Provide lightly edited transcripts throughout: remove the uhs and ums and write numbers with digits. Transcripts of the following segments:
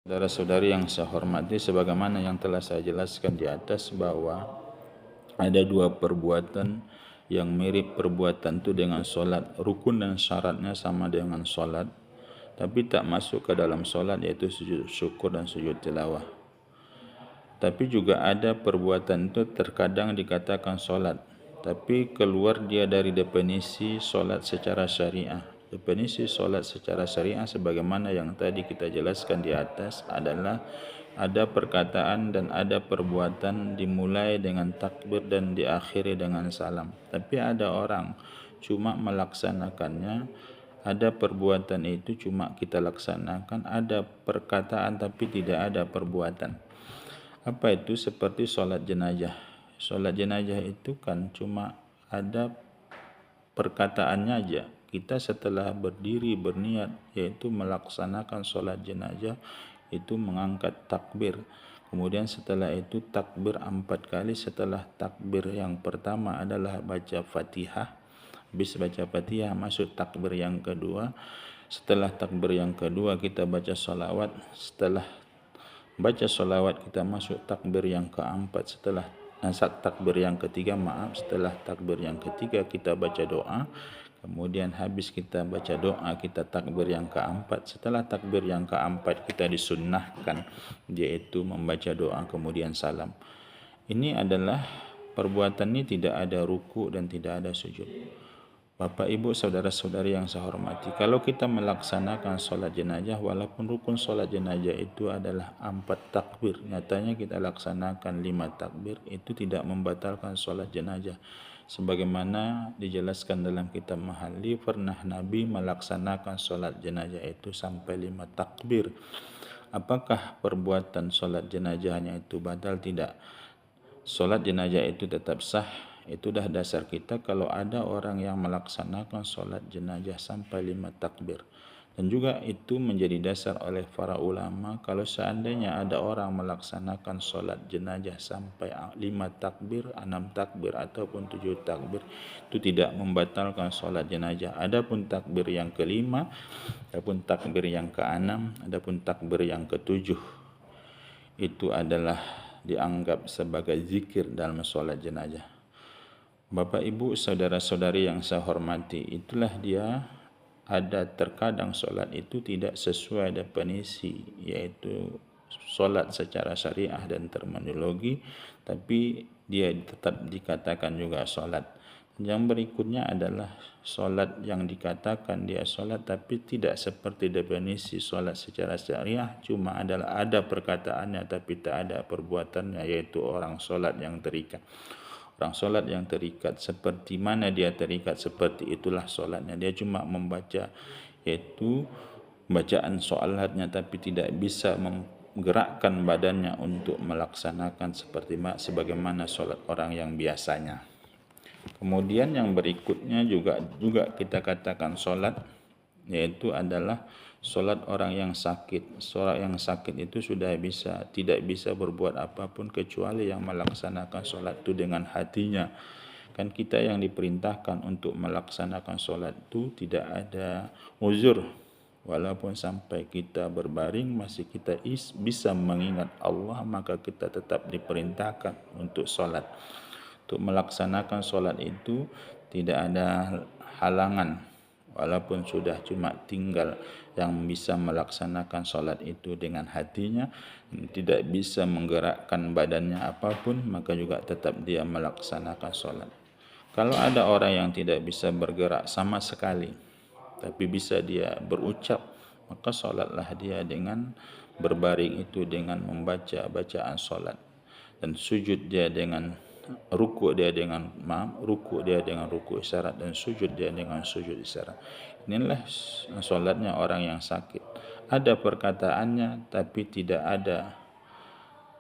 Saudara-saudari yang saya hormati, sebagaimana yang telah saya jelaskan di atas bahwa ada dua perbuatan yang mirip perbuatan itu dengan solat. Rukun dan syaratnya sama dengan solat, tapi tak masuk ke dalam solat, yaitu sujud syukur dan sujud tilawah. Tapi juga ada perbuatan itu terkadang dikatakan solat, tapi keluar dia dari definisi solat secara syariah. Definisi solat secara syariah sebagaimana yang tadi kita jelaskan di atas adalah ada perkataan dan ada perbuatan dimulai dengan takbir dan diakhiri dengan salam. Tapi ada orang cuma melaksanakannya, ada perbuatan itu cuma kita laksanakan, ada perkataan tapi tidak ada perbuatan. Apa itu? Seperti solat jenazah. Solat jenazah itu kan cuma ada perkataannya aja. Kita setelah berdiri berniat yaitu melaksanakan solat jenazah itu mengangkat takbir. Kemudian setelah itu takbir 4 kali. Setelah takbir yang pertama adalah baca Fatihah. Habis baca Fatihah masuk takbir yang kedua. Setelah takbir yang kedua kita baca salawat. Setelah baca salawat kita masuk takbir yang keempat. Setelah takbir yang ketiga, setelah takbir yang ketiga kita baca doa. Kemudian habis kita baca doa, kita takbir yang keempat. Setelah takbir yang keempat kita disunnahkan yaitu membaca doa kemudian salam. Ini adalah perbuatan ini tidak ada ruku dan tidak ada sujud. Bapak, Ibu, saudara-saudari yang saya hormati, kalau kita melaksanakan solat jenazah, walaupun rukun solat jenazah itu adalah 4 takbir, nyatanya kita laksanakan 5 takbir, itu tidak membatalkan solat jenazah. Sebagaimana dijelaskan dalam kitab Mahalli, pernah Nabi melaksanakan solat jenazah itu sampai 5 takbir. Apakah perbuatan solat jenazahnya itu batal? Tidak. Solat jenazah itu tetap sah. Itu dah dasar kita kalau ada orang yang melaksanakan solat jenazah sampai 5 takbir. Dan juga itu menjadi dasar oleh para ulama kalau seandainya ada orang melaksanakan solat jenazah sampai 5 takbir, 6 takbir ataupun 7 takbir, itu tidak membatalkan solat jenazah. Adapun takbir yang kelima, adapun takbir yang keenam, adapun takbir yang ketujuh, itu adalah dianggap sebagai zikir dalam solat jenazah. Bapak, Ibu, saudara-saudari yang saya hormati, itulah dia ada terkadang solat itu tidak sesuai definisi, yaitu solat secara syariah dan terminologi, tapi dia tetap dikatakan juga solat. Yang berikutnya adalah solat yang dikatakan dia solat tapi tidak seperti definisi solat secara syariah, cuma adalah ada perkataannya tapi tak ada perbuatannya, yaitu orang solat yang terikat. Orang solat yang terikat, seperti mana dia terikat, seperti itulah solatnya. Dia cuma membaca yaitu bacaan solatnya tapi tidak bisa menggerakkan badannya untuk melaksanakan sebagaimana solat orang yang biasanya. Kemudian yang berikutnya juga kita katakan solat, yaitu adalah solat orang yang sakit. Solat yang sakit itu sudah tidak bisa berbuat apapun kecuali yang melaksanakan solat itu dengan hatinya. Kan kita yang diperintahkan untuk melaksanakan solat itu tidak ada uzur. Walaupun sampai kita berbaring masih kita bisa mengingat Allah, maka kita tetap diperintahkan untuk solat. Untuk melaksanakan solat itu tidak ada halangan, walaupun sudah cuma tinggal yang bisa melaksanakan solat itu dengan hatinya, tidak bisa menggerakkan badannya apapun, maka juga tetap dia melaksanakan solat. Kalau ada orang yang tidak bisa bergerak sama sekali, tapi bisa dia berucap, maka solatlah dia dengan berbaring itu dengan membaca bacaan solat, dan sujud dia dengan ruku dia dengan ruku isyarat, dan sujud dia dengan sujud isyarat. Inilah solatnya orang yang sakit. Ada perkataannya tapi tidak ada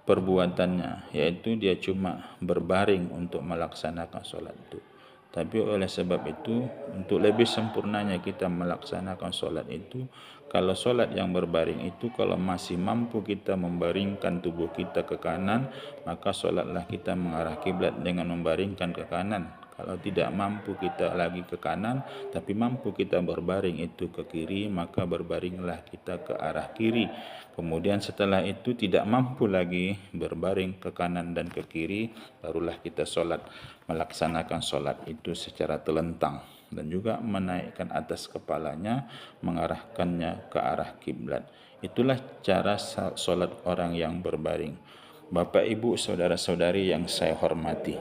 perbuatannya, yaitu dia cuma berbaring untuk melaksanakan solat itu. Tapi oleh sebab itu, untuk lebih sempurnanya kita melaksanakan solat itu, kalau solat yang berbaring itu, kalau masih mampu kita membaringkan tubuh kita ke kanan, maka solatlah kita mengarah kiblat dengan membaringkan ke kanan. Kalau tidak mampu kita lagi ke kanan, tapi mampu kita berbaring itu ke kiri, maka berbaringlah kita ke arah kiri. Kemudian setelah itu tidak mampu lagi berbaring ke kanan dan ke kiri, barulah kita melaksanakan solat itu secara telentang dan juga menaikkan atas kepalanya, mengarahkannya ke arah kiblat. Itulah cara solat orang yang berbaring. Bapak, Ibu, saudara-saudari yang saya hormati,